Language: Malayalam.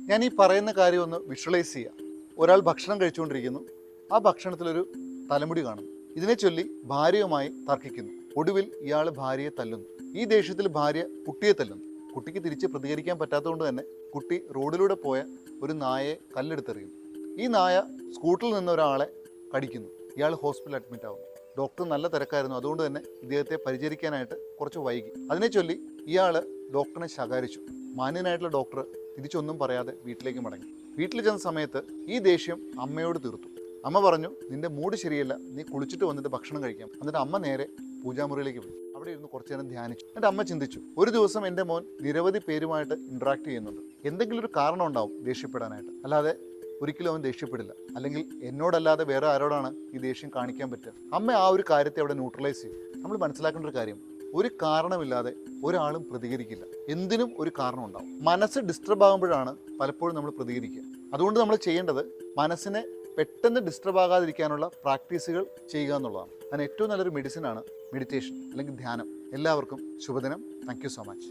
ഞാൻ ഈ പറയുന്ന കാര്യം ഒന്ന് വിഷ്വലൈസ് ചെയ്യാം. ഒരാൾ ഭക്ഷണം കഴിച്ചുകൊണ്ടിരിക്കുന്നു. ആ ഭക്ഷണത്തിലൊരു തലമുടി കാണുന്നു. ഇതിനെ ചൊല്ലി ഭാര്യയുമായി തർക്കിക്കുന്നു. ഒടുവിൽ ഇയാൾ ഭാര്യയെ തല്ലുന്നു. ഈ ദേഷ്യത്തിൽ ഭാര്യ കുട്ടിയെ തല്ലുന്നു. കുട്ടിക്ക് തിരിച്ച് പ്രതികരിക്കാൻ പറ്റാത്തതുകൊണ്ട് തന്നെ കുട്ടി റോഡിലൂടെ പോയ ഒരു നായയെ കല്ലെടുത്തെറിയുന്നു. ഈ നായ സ്കൂട്ടറിൽ നിന്ന് ഒരാളെ കടിക്കുന്നു. ഇയാൾ ഹോസ്പിറ്റലിൽ അഡ്മിറ്റ് ആവുന്നു. ഡോക്ടർ നല്ല തിരക്കായിരുന്നു, അതുകൊണ്ട് തന്നെ ഇദ്ദേഹത്തെ പരിചരിക്കാനായിട്ട് കുറച്ച് വൈകി. അതിനെ ചൊല്ലി ഇയാൾ ഡോക്ടറിനെ ശകാരിച്ചു. മാന്യനായിട്ടുള്ള ഡോക്ടർ തിരിച്ചൊന്നും പറയാതെ വീട്ടിലേക്ക് മടങ്ങി. വീട്ടിൽ ചെന്ന സമയത്ത് ഈ ദേഷ്യം അമ്മയോട് തീർത്തു. അമ്മ പറഞ്ഞു, നിന്റെ മൂഡ് ശരിയല്ല, നീ കുളിച്ചിട്ട് വന്നിട്ട് ഭക്ഷണം കഴിക്കാം. എന്നിട്ട് അമ്മ നേരെ പൂജാമുറിയിലേക്ക് പോയി. അവിടെ ഇരുന്ന് കുറച്ചു നേരം ധ്യാനിച്ചു. എന്നിട്ട് അമ്മ ചിന്തിച്ചു, ഒരു ദിവസം എൻ്റെ മോൻ നിരവധി പേരുമായിട്ട് ഇൻട്രാക്ട് ചെയ്യുന്നുണ്ട്. എന്തെങ്കിലും ഒരു കാരണം ഉണ്ടാവും ദേഷ്യപ്പെടാനായിട്ട്, അല്ലാതെ ഒരിക്കലും അവൻ ദേഷ്യപ്പെടില്ല. അല്ലെങ്കിൽ എന്നോടല്ലാതെ വേറെ ആരോടാണ് ഈ ദേഷ്യം കാണിക്കാൻ പറ്റുക? അമ്മ ആ ഒരു കാര്യത്തെ അവിടെ ന്യൂട്രലൈസ് ചെയ്യും. നമ്മൾ മനസ്സിലാക്കേണ്ട ഒരു കാര്യം, ഒരു കാരണമില്ലാതെ ഒരാളും പ്രതികരിക്കില്ല. എന്തിനും ഒരു കാരണം ഉണ്ടാവും. മനസ്സ് ഡിസ്റ്റർബ് ആകുമ്പോഴാണ് പലപ്പോഴും നമ്മൾ പ്രതികരിക്കുക. അതുകൊണ്ട് നമ്മൾ ചെയ്യേണ്ടത് മനസ്സിനെ പെട്ടെന്ന് ഡിസ്റ്റർബ് ആകാതിരിക്കാനുള്ള പ്രാക്ടീസുകൾ ചെയ്യുക എന്നുള്ളതാണ്. അതിന് ഏറ്റവും നല്ലൊരു മെഡിസിനാണ് മെഡിറ്റേഷൻ അല്ലെങ്കിൽ ധ്യാനം. എല്ലാവർക്കും ശുഭദിനം. Thank you so much.